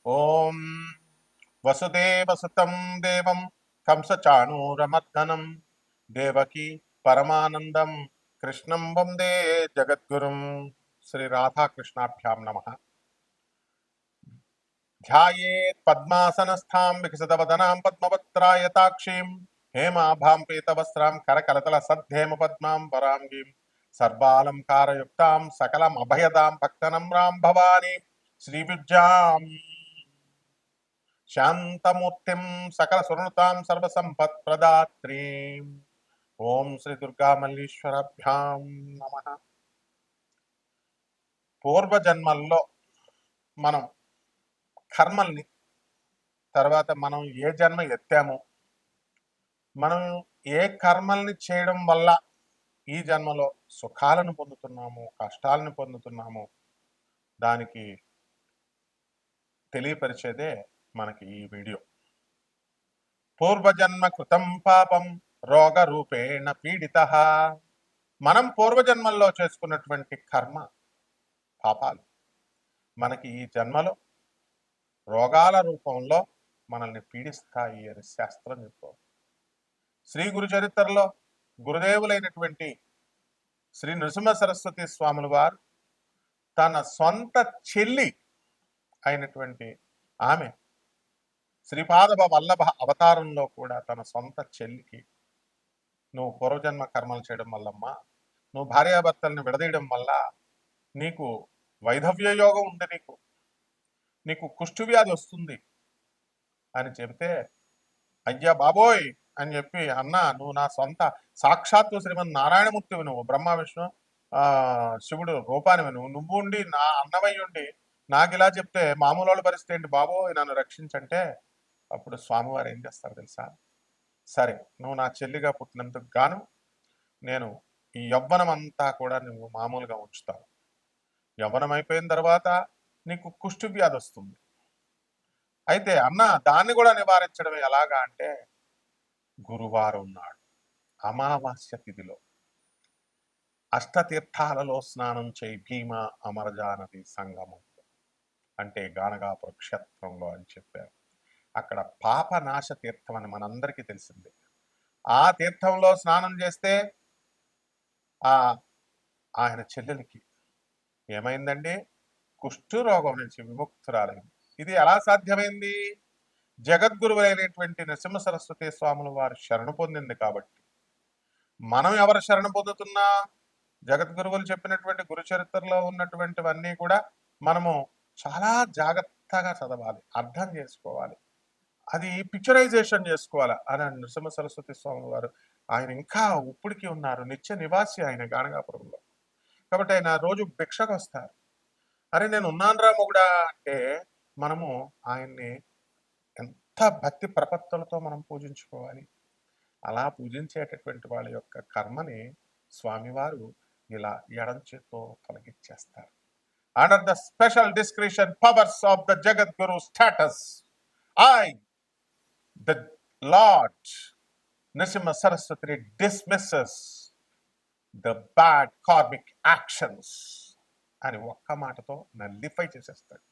ఓం వసుదేవసుతం దేవం కంసచాణూరమర్దనం దేవకి పరమానందం కృష్ణం వందే జగద్గురుం. శ్రీ రాధాకృష్ణాభ్యాం నమః. ధ్యాయేత్ పద్మాసనస్థాం వికసితవదనాం పద్మపత్రాయతాక్షీం హేమాభాం పీతవస్త్రాం కరకలతల సద్ధేమ పద్మాం వరాంగీం సర్వాలంకారయుక్తాం సకలమభయదాం భక్తనమ్రాం భవానీ శ్రీవిద్యాం శాంతమూర్తిం సకల సునృతాం సర్వసంపత్ప్రదాత్రీం. ఓం శ్రీ దుర్గా మల్లీశ్వరాభ్యాం నమః. పూర్వజన్మల్లో మనం కర్మల్ని, తర్వాత మనం ఏ జన్మ ఎత్తాము, మనం ఏ కర్మల్ని చేయడం వల్ల ఈ జన్మలో సుఖాలను పొందుతున్నాము, కష్టాలను పొందుతున్నాము, దానికి తెలియపరిచేదే మనకి ఈ వీడియో. పూర్వజన్మ కృతం పాపం రోగ రూపేణ పీడిత. మనం పూర్వజన్మల్లో చేసుకున్నటువంటి కర్మ పాపాలు మనకి ఈ జన్మలో రోగాల రూపంలో మనల్ని పీడిస్తాయి అని శాస్త్రం చెప్తాం. శ్రీ గురు చరిత్రలో గురుదేవులైనటువంటి శ్రీ నృసింహ సరస్వతి స్వాముల వారు తన సొంత చెల్లి అయినటువంటి ఆమె శ్రీపాద వల్లభ అవతారంలో కూడా తన సొంత చెల్లికి, నువ్వు పూర్వజన్మ కర్మలు చేయడం వల్లమ్మా, నువ్వు భార్యాభర్తల్ని విడదీయడం వల్ల నీకు వైధవ్య యోగం ఉంది, నీకు కుష్టు వ్యాధి వస్తుంది అని చెబితే, అయ్యా బాబోయ్ అని చెప్పి, అన్న నువ్వు నా సొంత సాక్షాత్తు శ్రీమన్ నారాయణమూర్తివి, నువ్వు బ్రహ్మ విష్ణు శివుడు రూపానివి, నువ్వు ఉండి నా అన్నమయ్య ఉండి నాకు ఇలా చెప్తే మామూలు వాళ్ళ పరిస్థితి ఏంటి బాబోయ్, నన్ను రక్షించంటే అప్పుడు స్వామివారు ఏం చేస్తారు తెలుసా? సరే, నువ్వు నా చెల్లిగా పుట్టినందుకు గాను నేను ఈ యవ్వనం అంతా కూడా నువ్వు మామూలుగా ఉంచుతావు. యవ్వనం అయిపోయిన తర్వాత నీకు కుష్టు వ్యాధి వస్తుంది. అయితే అన్న దాన్ని కూడా నివారించడం ఎలాగా అంటే, గురువారం నాడు అమావాస్య తిథిలో అష్టతీర్థాలలో స్నానం చేయి భీమ అమరజానది సంగమం, అంటే గానగాపుర క్షేత్రంలో అని చెప్పారు. అక్కడ పాపనాశ తీర్థం అని మనందరికీ తెలిసిందే. ఆ తీర్థంలో స్నానం చేస్తే ఆయన చెల్లెలికి ఏమైందండి? కుష్ఠు రోగం నుంచి విముక్తురాలైంది. ఇది ఎలా సాధ్యమైంది? జగద్గురువైనటువంటి నరసింహ సరస్వతి స్వాముల వారు శరణు పొందింది కాబట్టి. మనం ఎవరు శరణు పొందుతున్నా? జగద్గురువులు చెప్పినటువంటి గురు చరిత్రలో ఉన్నటువంటివన్నీ కూడా మనము చాలా జాగ్రత్తగా చదవాలి, అర్థం చేసుకోవాలి, అది పిక్చరైజేషన్ చేసుకోవాలి. అని నృసింహ సరస్వతి స్వామి వారు ఆయన ఇంకా ఉప్పుడికి ఉన్నారు, నిత్య నివాసి ఆయన గానగాపురంలో. కాబట్టి ఆయన రోజు భిక్షకు వస్తారు. అరే నేను ఉన్నానురా మొగుడా అంటే మనము ఆయన్ని ఎంత భక్తి ప్రపత్తులతో మనం పూజించుకోవాలి. అలా పూజించేటటువంటి వాళ్ళ యొక్క కర్మని స్వామివారు ఇలా ఎడం చేత్తో తొలగించేస్తారు. Under the special discretion powers of the Jagadguru status, the Lord Nrsimha Saraswati dismisses the bad karmic actions అని ఒక్క మాటతో నల్లిఫై చేసేస్తాడు.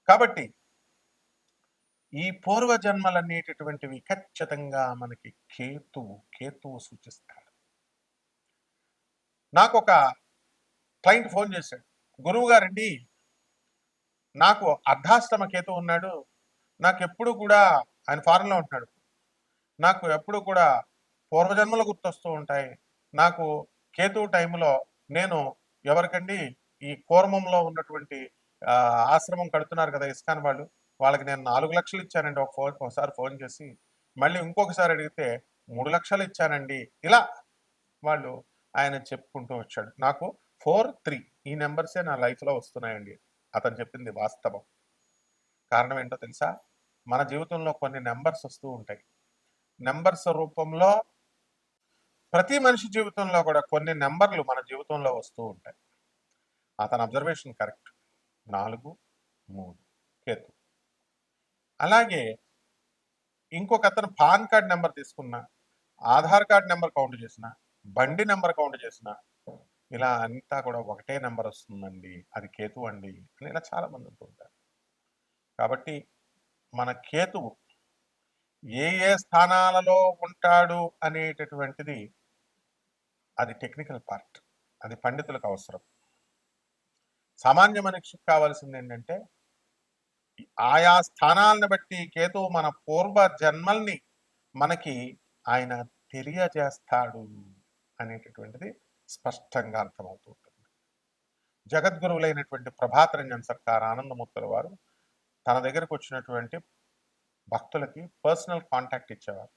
కాబట్టి ఈ పూర్వజన్మలనేటటువంటివి ఖచ్చితంగా మనకి కేతువు సూచిస్తాడు. నాకు ఒక క్లయింట్ ఫోన్ చేశాడు, గురువు గారండి నాకు అర్ధాష్టమ కేతు ఉన్నాడు, నాకు ఎప్పుడు కూడా, ఆయన ఫారెన్లో ఉంటున్నాడు, నాకు ఎప్పుడు కూడా పూర్వజన్మలు గుర్తొస్తూ ఉంటాయి. నాకు కేతు టైంలో నేను ఎవరికండి ఈ కూర్మంలో ఉన్నటువంటి ఆశ్రమం కడుతున్నారు కదా ఇస్కాన్ వాళ్ళు, వాళ్ళకి నేను 4 లక్షలు ఇచ్చానండి ఒకసారి ఫోన్ చేసి, మళ్ళీ ఇంకొకసారి అడిగితే 3 లక్షలు ఇచ్చానండి. ఇలా వాళ్ళు ఆయన చెప్పుకుంటూ వచ్చాడు. నాకు 4-3 ఈ నెంబర్సే నా లైఫ్లో వస్తున్నాయండి. అతను చెప్పింది వాస్తవం. కారణం ఏంటో తెలుసా? మన జీవితంలో కొన్ని నెంబర్స్ వస్తూ ఉంటాయి. నెంబర్స్ రూపంలో ప్రతి మనిషి జీవితంలో కూడా కొన్ని నెంబర్లు మన జీవితంలో వస్తూ ఉంటాయి. అతని అబ్జర్వేషన్ కరెక్ట్. 4-3 కేతు. అలాగే ఇంకొక అతను పాన్ కార్డ్ నెంబర్ తీసుకున్నా, ఆధార్ కార్డ్ నెంబర్ కౌంట్ చేసిన, బండి నెంబర్ కౌంట్ చేసిన, ఇలా అంతా కూడా ఒకటే నెంబర్ వస్తుందండి, అది కేతు అండి అని ఇలా చాలా మంది ఉంటూ ఉంటారు. కాబట్టి మన కేతువు ఏ ఏ స్థానాలలో ఉంటాడు అనేటటువంటిది అది టెక్నికల్ పార్ట్, అది పండితులకు అవసరం. సామాన్య మనిషికి కావాల్సింది ఏంటంటే ఆయా స్థానాలను బట్టి కేతువు మన పూర్వ జన్మల్ని మనకి ఆయన తెలియజేస్తాడు అనేటటువంటిది స్పష్టంగా అర్థమవుతూ ఉంటుంది. జగద్గురువులైనటువంటి ప్రభాత రంజన్ సర్కార్ ఆనందమూర్తుల వారు తన దగ్గరకు వచ్చినటువంటి భక్తులకి పర్సనల్ కాంటాక్ట్ ఇచ్చేవారు.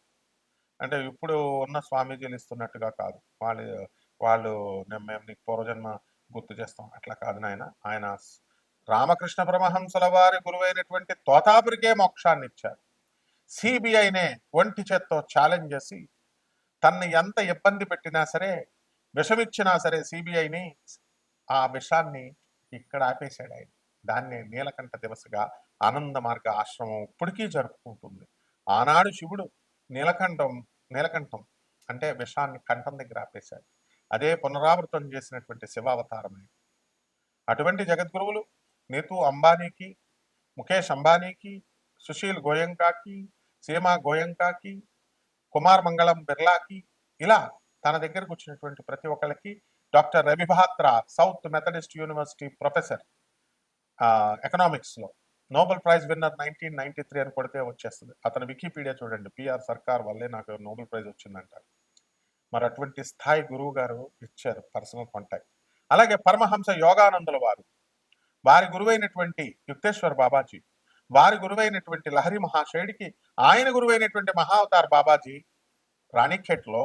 అంటే ఇప్పుడు ఉన్న స్వామీజీలు ఇస్తున్నట్టుగా కాదు. వాళ్ళు మేము నీకు పూర్వజన్మ గుర్తు చేస్తాం అట్లా కాదు నాయన. ఆయన రామకృష్ణ పరమహంసల వారి గురువైనటువంటి తోతాపురికే మోక్షాన్ని ఇచ్చారు. సిబిఐనే ఒంటి చేత్తో ఛాలెంజ్ చేసి తన్ని ఎంత ఇబ్బంది పెట్టినా సరే, విషమిచ్చినా సరే సిబిఐని, ఆ విషాన్ని ఇక్కడ ఆపేశాడు ఆయన. దాన్ని నీలకంఠ దివసగా ఆనంద మార్గ ఆశ్రమం ఇప్పటికీ జరుపుకుంటుంది. ఆనాడు శివుడు నీలకంఠం అంటే విషాన్ని కంఠం దగ్గర ఆపేశాడు. అదే పునరావృతం చేసినటువంటి శివావతారమే. అటువంటి జగద్గురువులు నీతూ అంబానీకి, ముఖేష్ అంబానీకి, సుశీల్ గోయంకాకి, సీమా గోయంకాకి, కుమార్ మంగళం బిర్లాకి, ఇలా తన దగ్గరకు వచ్చినటువంటి ప్రతి ఒక్కరికి doctor Ravi Batra south Methodist university professor, ఎకనామిక్స్లో నోబెల్ ప్రైజ్ విన్నర్ 1993 అని కొడితే వచ్చేస్తుంది. అతను వికీపీడియా చూడండి, పిఆర్ సర్కార్ వల్లే నాకు నోబెల్ ప్రైజ్ వచ్చిందంటారు. మరి అటువంటి స్థాయి గురువు గారు ఇచ్చారు పర్సనల్ కాంటాక్ట్. అలాగే పరమహంస యోగానందుల వారి గురువైనటువంటి యుక్తేశ్వర్ బాబాజీ, వారి గురువైనటువంటి లహరి మహాశయుడికి ఆయన గురువైనటువంటి మహావతార్ బాబాజీ రాణిఖేట్లో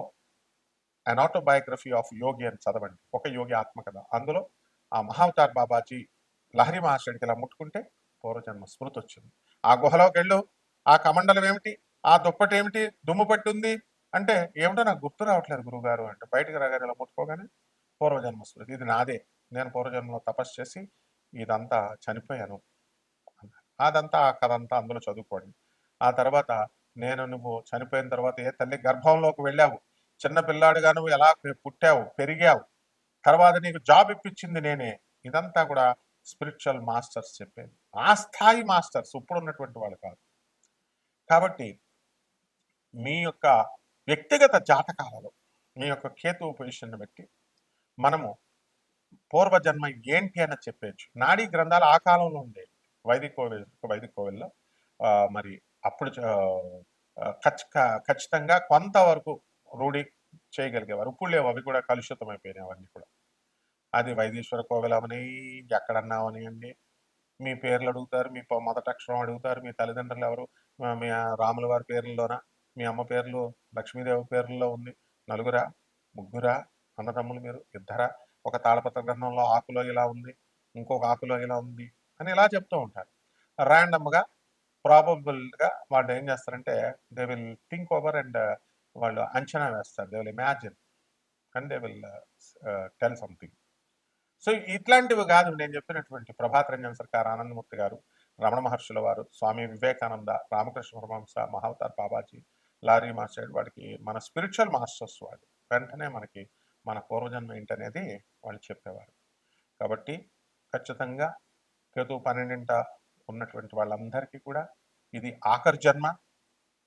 అన్ ఆటోబయోగ్రఫీ ఆఫ్ యోగి అని చదవండి, ఒక యోగి ఆత్మకథ. అందులో ఆ మహావతార్ బాబాజీ లహరి మహాశయుడికి ఇలా ముట్టుకుంటే పూర్వజన్మ స్మృతి వచ్చింది. ఆ గుహలోకి వెళ్ళు, ఆ కమండలం ఏమిటి, ఆ దుప్పటి ఏమిటి, దుమ్ము పట్టి ఉంది అంటే ఏమిటో నాకు గుర్తు రావట్లేదు గురువుగారు అంటే, బయటకు రాగానే ఇలా ముట్టుకోగానే పూర్వజన్మ స్మృతి, ఇది నాదే, నేను పూర్వజన్మలో తపస్సు చేసి ఇదంతా చనిపోయాను అన్నారు. అదంతా ఆ కథ అంతా అందులో చదువుకోండి. ఆ తర్వాత నువ్వు చనిపోయిన తర్వాత ఏ తల్లి గర్భంలోకి వెళ్ళావు, చిన్న పిల్లాడుగా నువ్వు ఎలా పుట్టావు, పెరిగావు, తర్వాత నీకు జాబ్ ఇప్పించింది నేనే, ఇదంతా కూడా స్పిరిచువల్ మాస్టర్స్ చెప్పేది. ఆ స్థాయి మాస్టర్స్ ఇప్పుడు ఉన్నటువంటి వాళ్ళు కాదు. కాబట్టి మీ యొక్క వ్యక్తిగత జాతకాలలో మీ యొక్క కేతువు పొజిషన్ బట్టి మనము పూర్వజన్మ ఏంటి అని చెప్పచ్చు. నాడీ గ్రంథాలు ఆ కాలంలో ఉండేవి వైదిక కోవిల్లో. మరి అప్పుడు ఖచ్చితంగా కొంతవరకు రూఢి చేయగలిగేవారు. ఇప్పుడు లేవు, అవి కూడా కలుషితం అయిపోయినాయి అవన్నీ కూడా. అది వైదీశ్వర కోవిలమని ఎక్కడన్నా అవనియండి, మీ పేర్లు అడుగుతారు, మీ మొదటి అక్షరం అడుగుతారు, మీ తల్లిదండ్రులు ఎవరు, మీ రాముల వారి పేర్లలోన, మీ అమ్మ పేర్లు లక్ష్మీదేవి పేర్లలో ఉంది, నలుగురా ముగ్గురా అన్నదమ్ములు మీరు ఇద్దరా, ఒక తాళపత్ర గ్రంథంలో ఆకులో ఇలా ఉంది, ఇంకొక ఆకులో ఇలా ఉంది అని ఇలా చెప్తూ ఉంటారు. ర్యాండమ్గా ప్రాబబుల్గా వాళ్ళు ఏం చేస్తారంటే they will think over and వాళ్ళు అంచనా వేస్తారు, they will imagine and they will tell something. So ఇట్లాంటివి కాదు నేను చెప్పినటువంటి ప్రభాత రంజన్ సర్కార్ ఆనందమూర్తి గారు, రమణ మహర్షుల వారు, స్వామి వివేకానంద, రామకృష్ణ పరమహంస, మహావతార్ బాబాజీ, లారీ మాస్టర్, వాడికి మన స్పిరిచువల్ మాస్టర్స్ వాళ్ళు వెంటనే మనకి మన పూర్వజన్మ ఏంటనేది వాళ్ళు చెప్పేవారు. కాబట్టి ఖచ్చితంగా కేతు 12 ఉన్నటువంటి వాళ్ళందరికీ కూడా ఇది ఆఖరి జన్మ,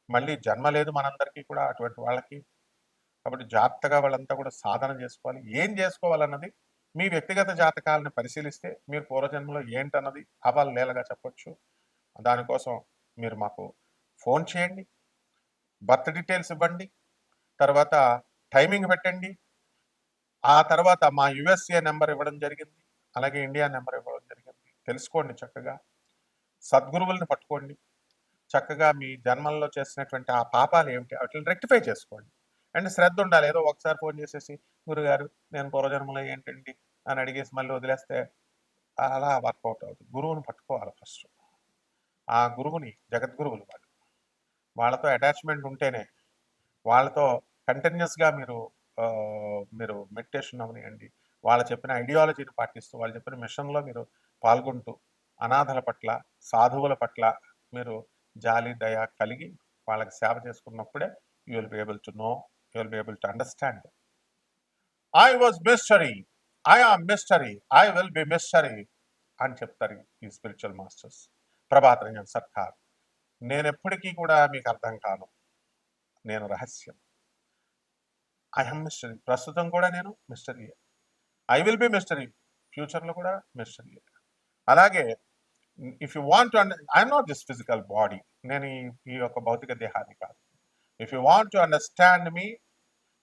మళ్ళీ జన్మ లేదు మనందరికీ కూడా అటువంటి వాళ్ళకి. కాబట్టి జాగ్రత్తగా వాళ్ళంతా కూడా సాధన చేసుకోవాలి. ఏం చేసుకోవాలన్నది మీ వ్యక్తిగత జాతకాలను పరిశీలిస్తే మీరు పూర్వజన్మలో ఏంటన్నది అవలీలగా చెప్పొచ్చు. దానికోసం మీరు మాకు ఫోన్ చేయండి, బర్త్ డీటెయిల్స్ ఇవ్వండి, తర్వాత టైమింగ్ పెట్టండి. ఆ తర్వాత మా యుఎస్ఏ నెంబర్ ఇవ్వడం జరిగింది, అలాగే ఇండియా నెంబర్ ఇవ్వడం జరిగింది. తెలుసుకోండి చక్కగా, సద్గురువుల్ని పట్టుకోండి, చక్కగా మీ జన్మల్లో చేసినటువంటి ఆ పాపాలు ఏమిటి వాటిని రెక్టిఫై చేసుకోండి. అండ్ శ్రద్ధ ఉండాలి. ఏదో ఒకసారి ఫోన్ చేసేసి గురుగారు నేను పూర్వజన్మలో ఏంటండి అని అడిగేసి మళ్ళీ వదిలేస్తే అలా వర్కౌట్ అవుతుంది. గురువుని పట్టుకోవాలి ఫస్ట్. ఆ గురువుని జగద్గురువులు వాళ్ళతో అటాచ్మెంట్ ఉంటేనే, వాళ్ళతో కంటిన్యూస్గా మీరు మెడిటేషన్ అవనియండి, వాళ్ళు చెప్పిన ఐడియాలజీని పాటిస్తూ, వాళ్ళు చెప్పిన మిషన్లో మీరు పాల్గొంటూ, అనాథల పట్ల, సాధువుల పట్ల మీరు జాలి దయ కలిగి వాళ్ళకి సేవ చేసుకున్నప్పుడే you will be able to know, you will be able to understand. I was mystery, I am mystery, I will be mystery అని చెప్తారు ఈ స్పిరిచువల్ మాస్టర్స్. ప్రభాత్ రంజన్ సర్కార్. నేనెప్పటికీ కూడా మీకు అర్థం కాను. నేను రహస్యం. I am mystery. ప్రస్తుతం కూడా నేను మిస్టరీయే. I will be mystery. ఫ్యూచర్‌లో కూడా మిస్టరీయే. అలాగే if you want to I'm not this physical body. నేను ఈ యొక్క భౌతిక దేహాన్ని కాదు. If you want to understand me,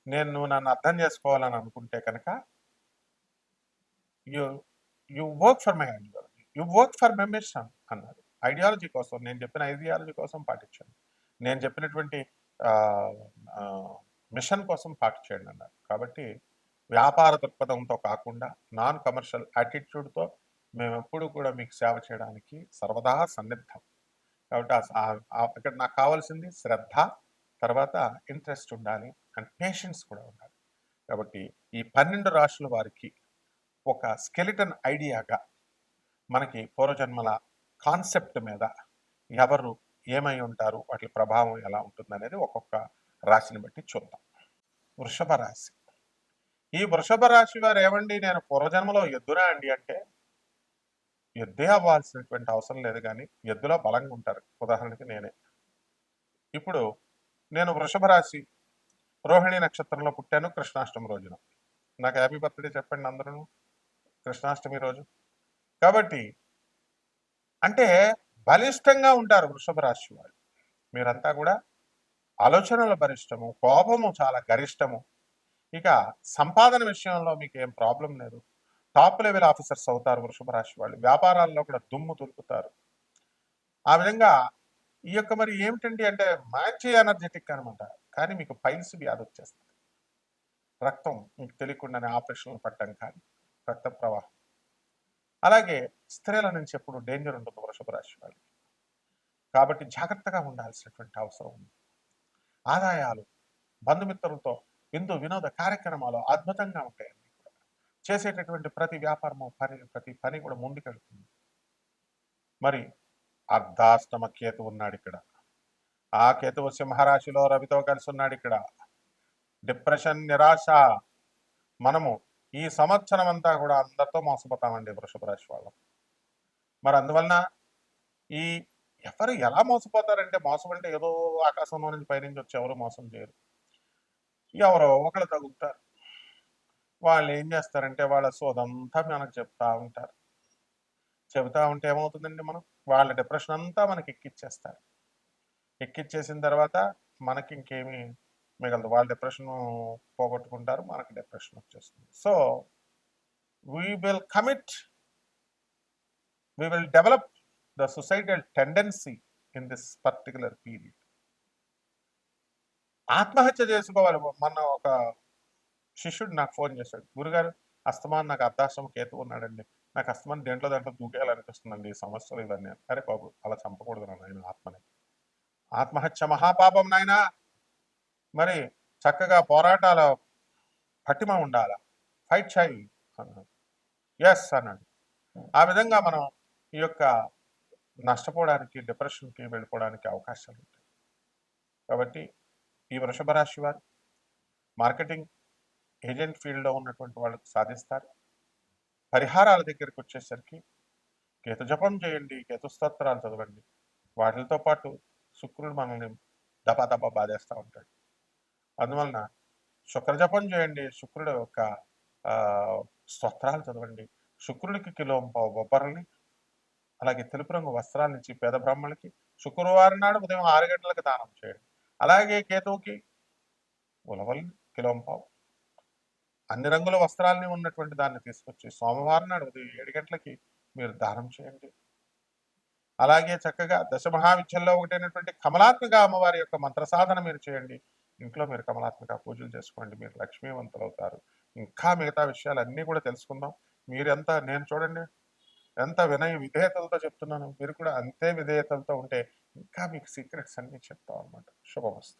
నువ్వు నన్ను అర్థం చేసుకోవాలని అనుకుంటే కనుక you you work for my ideology. You work for my mission అన్నారు. ఐడియాలజీ కోసం, నేను చెప్పిన ఐడియాలజీ కోసం పాటించండి. నేను చెప్పినటువంటి మిషన్ కోసం పాటించండి అన్నారు. కాబట్టి వ్యాపార దృక్పథంతో కాకుండా నాన్ కమర్షియల్ యాటిట్యూడ్తో మేమెప్పుడు కూడా మీకు సేవ చేయడానికి సర్వదా సన్నిద్ధం. కాబట్టి అక్కడ నాకు కావాల్సింది శ్రద్ధ, తర్వాత ఇంట్రెస్ట్ ఉండాలి, అండ్ పేషెన్స్ కూడా ఉండాలి. కాబట్టి ఈ 12 రాశుల వారికి ఒక స్కెలిటన్ ఐడియాగా మనకి పూర్వజన్మల కాన్సెప్ట్ మీద ఎవరు ఏమై ఉంటారు, వాటి ప్రభావం ఎలా ఉంటుందనేది ఒక్కొక్క రాశిని బట్టి చూద్దాం. వృషభ రాశి. ఈ వృషభ రాశి వారు ఏమండి, నేను పూర్వజన్మలో ఎద్దునా అండి అంటే ఎద్దే అవ్వాల్సినటువంటి అవసరం లేదు, కానీ ఎద్దులో బలంగా ఉంటారు. ఉదాహరణకి నేనే. ఇప్పుడు నేను వృషభ రాశి రోహిణి నక్షత్రంలో పుట్టాను కృష్ణాష్టమి రోజున. నాకు హ్యాపీ బర్త్డే చెప్పండి అందరూ కృష్ణాష్టమి రోజు. కాబట్టి అంటే బలిష్టంగా ఉంటారు వృషభ రాశి వాళ్ళు. మీరంతా కూడా ఆలోచనల బలిష్టము, కోపము చాలా గరిష్టము. ఇక సంపాదన విషయంలో మీకు ఏం ప్రాబ్లం లేదు. టాప్ లెవెల్ ఆఫీసర్స్ అవుతారు వృషభ రాశి వాళ్ళు. వ్యాపారాల్లో కూడా దుమ్ము తులుపుతారు. ఆ విధంగా ఈ యొక్క మరి ఏమిటండి అంటే మంచి ఎనర్జెటిక్ అనమాట. కానీ మీకు పైల్స్ వ్యాధి వచ్చేస్తుంది. రక్తం మీకు తెలియకుండానే ఆపరేషన్లు పట్టడం కానీ రక్త ప్రవాహం. అలాగే స్త్రీల నుంచి ఎప్పుడు డేంజర్ ఉంటుంది వృషభ రాశి వాళ్ళకి. కాబట్టి జాగ్రత్తగా ఉండాల్సినటువంటి అవసరం ఉంది. ఆదాయాలు బంధుమిత్రులతో విందు వినోద కార్యక్రమాలు అద్భుతంగా ఉంటాయండి. చేసేటటువంటి ప్రతి వ్యాపారము ప్రతి పని కూడా ముందుకెళ్తుంది. మరి అర్ధాష్టమ కేతు ఉన్నాడు ఇక్కడ. ఆ కేతువు సింహరాశిలో రవితో కలిసి ఉన్నాడు ఇక్కడ. డిప్రెషన్, నిరాశ. మనము ఈ సంవత్సరం అంతా కూడా అందరితో మోసపోతామండి వృషభ రాశి వాళ్ళం. మరి అందువలన ఈ ఎవరు ఎలా మోసపోతారంటే, మోసం అంటే ఏదో ఆకాశంలో నుంచి పైనుంచి వచ్చి ఎవరు మోసం చేయరు. ఎవరో ఒకళ్ళు తగులుతారు. వాళ్ళు ఏం చేస్తారంటే వాళ్ళ సోదంతా మనకు చెప్తా ఉంటారు. చెబుతా ఉంటే ఏమవుతుందండి, వాళ్ళ డిప్రెషన్ అంతా మనకి ఎక్కిచ్చేస్తారు. ఎక్కిచ్చేసిన తర్వాత మనకి ఇంకేమీ మిగలదు. వాళ్ళ డిప్రెషన్ పోగొట్టుకుంటారు, మనకి డిప్రెషన్ వచ్చేస్తుంది. So we will develop the suicidal tendency in this particular period. ఆత్మహత్య చేసుకోవాలి. మొన్న ఒక శిష్యుడు నాకు ఫోన్ చేశాడు, గురుగారు అస్తమాన్ నాకు అర్ధాష్టమ కేతు ఉన్నాడండి, నాకు అస్తమాన్ దాంట్లో దూకేయాలనిపిస్తుందండి, ఈ సమస్యలు ఇవన్నీ. అరే బాబు, అలా చంపకూడదు నాయన ఆత్మని. ఆత్మహత్య మహాపాపం నాయన. మరి చక్కగా పోరాటాల పటిమ ఉండాల, ఫైట్ చేయి అన్నాడు. ఎస్ అన్నాడు. ఆ విధంగా మనం ఈ యొక్క నష్టపోవడానికి, డిప్రెషన్కి వెళ్ళిపోవడానికి అవకాశాలు ఉంటాయి. కాబట్టి ఈ వృషభ రాశి వారు మార్కెటింగ్ ఏజెంట్ ఫీల్డ్లో ఉన్నటువంటి వాళ్ళకు సాధిస్తారు. పరిహారాల దగ్గరికి వచ్చేసరికి కేతు జపం చేయండి, కేతు స్తోత్రాలు చదవండి. వాటితో పాటు శుక్రుడు మనల్ని దపా బాధేస్తూ ఉంటాడు. అందువలన శుక్రజపం చేయండి, శుక్రుడు యొక్క స్తోత్రాలు చదవండి. శుక్రుడికి కిలోంపావు బొబ్బర్ని, అలాగే తెలుపు రంగు వస్త్రాల నుంచి పేద బ్రాహ్మణులకి శుక్రవారం నాడు ఉదయం 6 గంటలకు దానం చేయండి. అలాగే కేతువుకి ఉలవల్ని కిలోంపావు, అన్ని రంగుల వస్త్రాలని ఉన్నటువంటి దాన్ని తీసుకొచ్చి సోమవారం నాడు ఉదయం 7 గంటలకి మీరు దానం చేయండి. అలాగే చక్కగా దశమహావిద్యల్లో ఒకటైనటువంటి కమలాత్మక అమ్మవారి యొక్క మంత్ర సాధన మీరు చేయండి. ఇంట్లో మీరు కమలాత్మక పూజలు చేసుకోండి, మీరు లక్ష్మీవంతులు అవుతారు. ఇంకా మిగతా విషయాలన్నీ కూడా తెలుసుకుందాం. మీరెంత, నేను చూడండి ఎంత వినయ విధేయతలతో చెప్తున్నాను, మీరు కూడా అంతే విధేయతలతో ఉంటే ఇంకా మీకు సీక్రెట్స్ అన్ని చెప్తాం అనమాట. శుభమస్తు.